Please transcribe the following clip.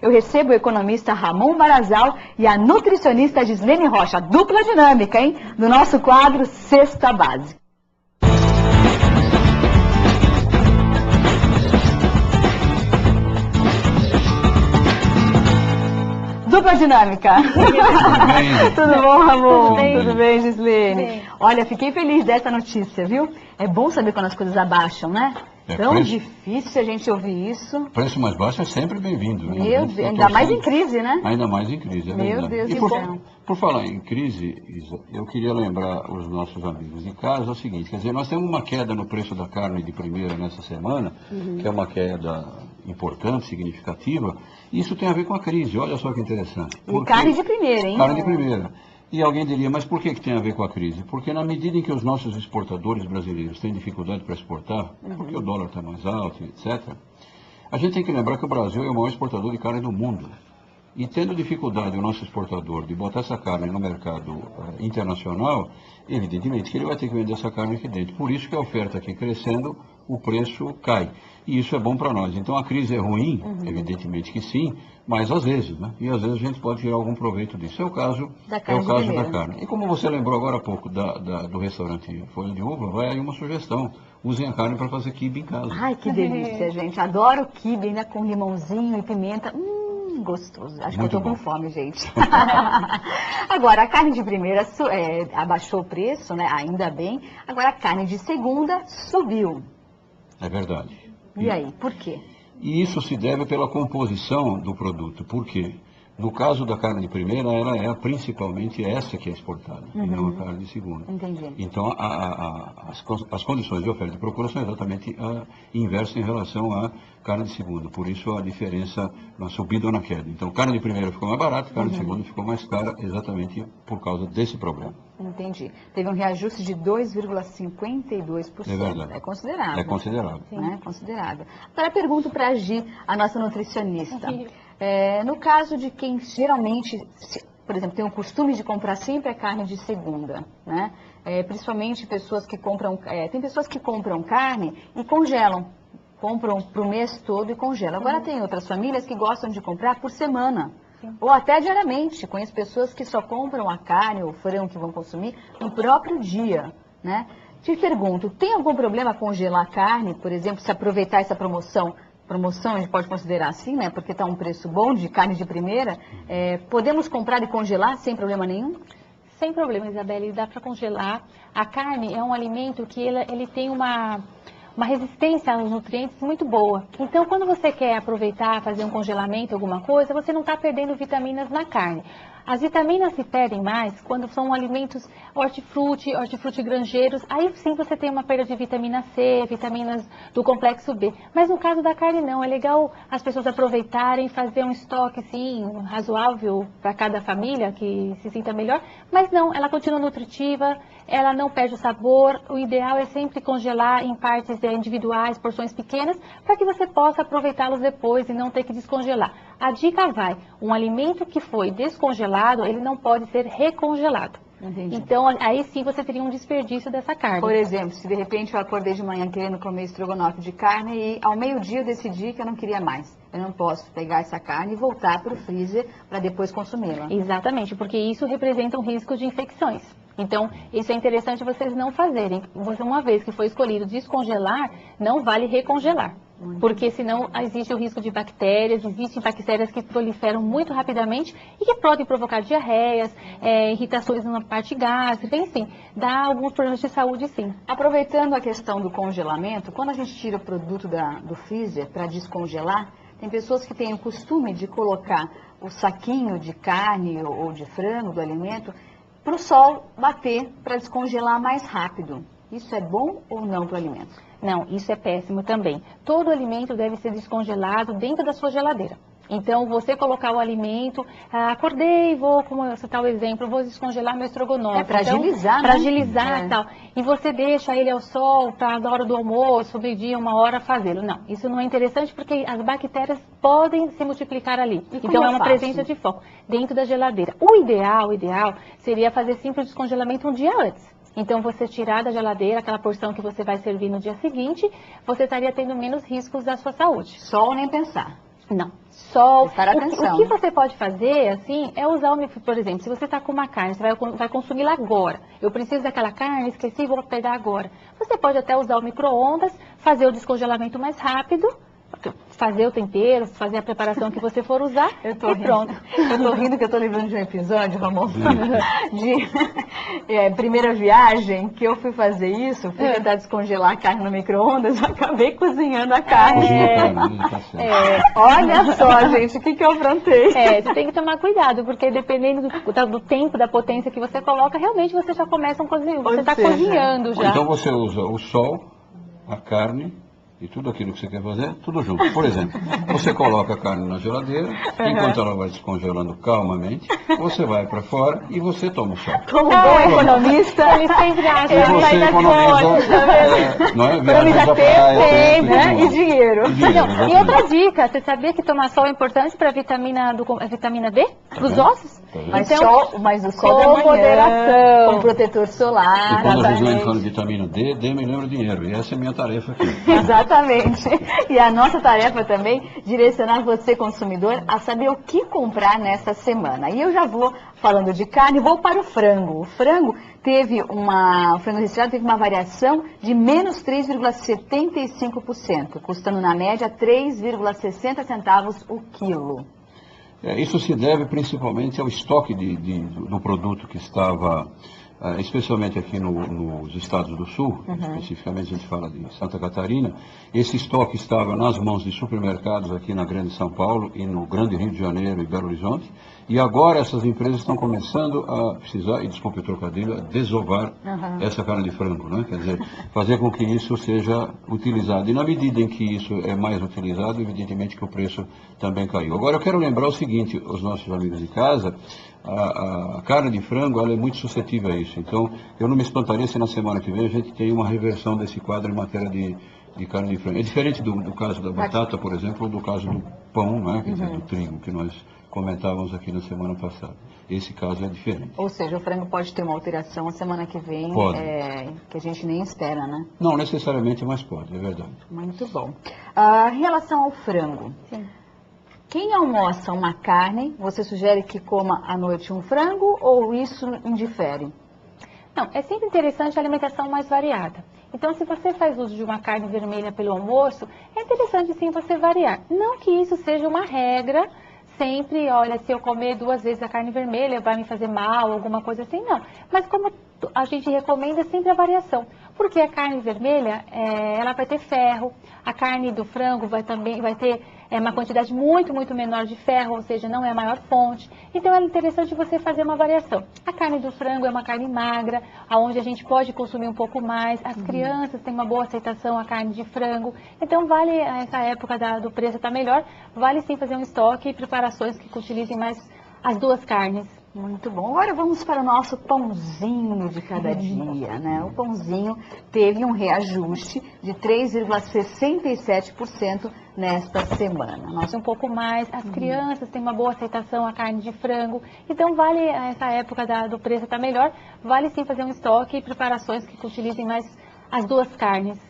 eu recebo o economista Ramon Barazal e a nutricionista Gislene Rocha, dupla dinâmica, hein? Do nosso quadro Cesta Básica. Dupla dinâmica. Tudo bom, Ramon? Tudo bem, Gislene? Olha, fiquei feliz dessa notícia, viu? É bom saber quando as coisas abaixam, né? Tão difícil a gente ouvir isso. Preço mais baixo é sempre bem-vindo. Meu Deus, ainda mais em crise, né? Ainda mais em crise, é Meu verdade. Deus do céu. Por falar em crise, Isa, eu queria lembrar os nossos amigos de casa o seguinte, quer dizer, nós temos uma queda no preço da carne de primeira nessa semana, que é uma queda importante, significativa, e isso tem a ver com a crise, olha só que interessante. E carne de primeira, hein? Carne de primeira. E alguém diria, mas por que tem a ver com a crise? Porque na medida em que os nossos exportadores brasileiros têm dificuldade para exportar, porque o dólar está mais alto, etc., a gente tem que lembrar que o Brasil é o maior exportador de carne do mundo. E tendo dificuldade o nosso exportador de botar essa carne no mercado internacional, evidentemente que ele vai ter que vender essa carne aqui dentro. Por isso que a oferta aqui crescendo, o preço cai. E isso é bom para nós. Então a crise é ruim, evidentemente que sim, mas às vezes, né? E às vezes a gente pode tirar algum proveito disso. É o caso da carne. E como você lembrou agora há pouco do restaurante Folha de Uva, vai aí uma sugestão. Usem a carne para fazer quibe em casa. Ai, que delícia, gente. Adoro quibe, ainda com limãozinho e pimenta. Gostoso. Acho que eu tô com fome, gente. Agora, a carne de primeira abaixou o preço, né? Ainda bem. Agora, a carne de segunda subiu. É verdade. E aí, por quê? E isso se deve pela composição do produto. Por quê? No caso da carne de primeira, ela é principalmente essa que é exportada, e não a carne de segunda. Entendi. Então, as condições de oferta e procura são exatamente inversas em relação à carne de segunda. Por isso, a diferença na subida ou na queda. Então, carne de primeira ficou mais barata, carne de segunda ficou mais cara, exatamente por causa desse problema. Entendi. Teve um reajuste de 2,52%. É verdade. É considerável. É considerável. É considerável. Agora, pergunto para a Gi, a nossa nutricionista. No caso de quem geralmente, por exemplo, tem o costume de comprar sempre a carne de segunda, né? Principalmente pessoas que compram, tem pessoas que compram carne e congelam, compram para o mês todo e congelam. Agora tem outras famílias que gostam de comprar por semana, ou até diariamente. Conheço pessoas que só compram a carne ou o frango que vão consumir no próprio dia, né? Te pergunto, tem algum problema congelar a carne, por exemplo, se aproveitar essa promoção a gente pode considerar assim, né? Porque está um preço bom de carne de primeira. Podemos comprar e congelar sem problema nenhum? Sem problema, Isabelle, dá para congelar. A carne é um alimento que ele tem uma resistência aos nutrientes muito boa. Então, quando você quer aproveitar, fazer um congelamento, alguma coisa, você não está perdendo vitaminas na carne. As vitaminas se perdem mais quando são alimentos hortifruti grangeiros. Aí sim você tem uma perda de vitamina C, vitaminas do complexo B. Mas no caso da carne não, é legal as pessoas aproveitarem, fazer um estoque sim, razoável para cada família que se sinta melhor. Mas não, ela continua nutritiva, ela não perde o sabor. O ideal é sempre congelar em partes individuais, porções pequenas, para que você possa aproveitá-los depois e não ter que descongelar. A dica vai, um alimento que foi descongelado, ele não pode ser recongelado. Entendi. Então, aí sim você teria um desperdício dessa carne. Por exemplo, se de repente eu acordei de manhã querendo comer estrogonofe de carne e ao meio-dia eu decidi que eu não queria mais. Eu não posso pegar essa carne e voltar para o freezer para depois consumi-la. Exatamente, porque isso representa um risco de infecções. Então, isso é interessante vocês não fazerem. Uma vez que foi escolhido descongelar, não vale recongelar. Porque senão existe o risco de bactérias, existem bactérias que proliferam muito rapidamente e que podem provocar diarreias, irritações na parte gástrica, enfim, dá alguns problemas de saúde sim. Aproveitando a questão do congelamento, quando a gente tira o produto do freezer para descongelar, tem pessoas que têm o costume de colocar o saquinho de carne ou de frango, do alimento, para o sol bater para descongelar mais rápido. Isso é bom ou não para o alimento? Não, isso é péssimo também. Todo alimento deve ser descongelado dentro da sua geladeira. Então, você colocar o alimento, acordei, como você tá o exemplo, vou descongelar meu estrogonofe. É para agilizar, né? Para agilizar e tal. E você deixa ele ao sol para na hora do almoço, meio-dia, 1 hora fazê-lo. Não, isso não é interessante porque as bactérias podem se multiplicar ali. Então, é uma presença de foco dentro da geladeira. O ideal seria fazer simples descongelamento um dia antes. Então, você tirar da geladeira aquela porção que você vai servir no dia seguinte, você estaria tendo menos riscos da sua saúde. Sol nem pensar. Não. sol. Prestar atenção. O que você pode fazer, assim, é usar o por exemplo, se você está com uma carne, você vai consumi-la agora. Eu preciso daquela carne, esqueci, vou pegar agora. Você pode até usar o micro-ondas, fazer o descongelamento mais rápido, fazer o tempero, fazer a preparação que você for usar e pronto. Eu tô rindo que eu tô lembrando de um episódio, Ramon, de primeira viagem, que eu fui fazer isso, fui tentar descongelar a carne no micro-ondas, acabei cozinhando a carne. Olha só, gente, o que eu aprontei. Você tem que tomar cuidado, porque dependendo do tempo, da potência que você coloca, realmente você já começa a cozinhar, você está cozinhando já. Então você usa o sol, a carne e tudo aquilo que você quer fazer, tudo junto. Por exemplo, você coloca a carne na geladeira, enquanto ela vai descongelando calmamente, você vai para fora e você toma o sol. Como bom economista, ele sempre acha que você economiza, não é? Viagens à praia, tempo, e dinheiro. E outra dica, você sabia que tomar sol é importante para a vitamina D dos ossos? Mas, então, mas o sol com moderação, com protetor solar. E quando a gente vai falando de vitamina D, me lembra dinheiro. E essa é a minha tarefa aqui. Exatamente. E a nossa tarefa também, direcionar você, consumidor, a saber o que comprar nessa semana. E eu já vou, falando de carne, vou para o frango. O frango o frango recheado teve uma variação de menos 3,75%, custando na média 3,60 centavos o quilo. Isso se deve principalmente ao estoque do produto que estava, especialmente aqui nos estados do sul, especificamente a gente fala de Santa Catarina. Esse estoque estava nas mãos de supermercados aqui na Grande São Paulo e no Grande Rio de Janeiro e Belo Horizonte. E agora essas empresas estão começando a precisar, e desculpe o trocadilho, a desovar essa carne de frango, né? Quer dizer, fazer com que isso seja utilizado. E na medida em que isso é mais utilizado, evidentemente que o preço também caiu. Agora eu quero lembrar o seguinte, os nossos amigos de casa, a carne de frango ela é muito suscetível a isso. Então eu não me espantaria se na semana que vem a gente tem uma reversão desse quadro em matéria de carne de frango. É diferente do caso da batata, por exemplo, ou do caso do pão, né? Quer dizer, do trigo, que nós comentávamos aqui na semana passada. Esse caso é diferente. Ou seja, o frango pode ter uma alteração a semana que vem, que a gente nem espera, né? Não necessariamente, mas pode, é verdade. Muito bom. Em relação ao frango, sim. Quem almoça uma carne, você sugere que coma à noite um frango ou isso indifere? Não, é sempre interessante a alimentação mais variada. Então, se você faz uso de uma carne vermelha pelo almoço, é interessante sim você variar. Não que isso seja uma regra, sempre, olha, se eu comer 2 vezes a carne vermelha vai me fazer mal, alguma coisa assim, não. Mas como a gente recomenda sempre a variação, porque a carne vermelha, ela vai ter ferro, a carne do frango vai ter uma quantidade muito menor de ferro, ou seja, não é a maior fonte. Então é interessante você fazer uma variação. A carne do frango é uma carne magra, onde a gente pode consumir um pouco mais. As crianças têm uma boa aceitação à carne de frango. Então vale, essa época do preço está melhor, vale sim fazer um estoque e preparações que utilizem mais as 2 carnes. Muito bom. Agora vamos para o nosso pãozinho de cada dia, né? O pãozinho teve um reajuste de 3,67% nesta semana. Um pouco mais. As crianças têm uma boa aceitação à carne de frango. Então vale, essa época do preço está melhor, vale sim fazer um estoque e preparações que utilizem mais as 2 carnes.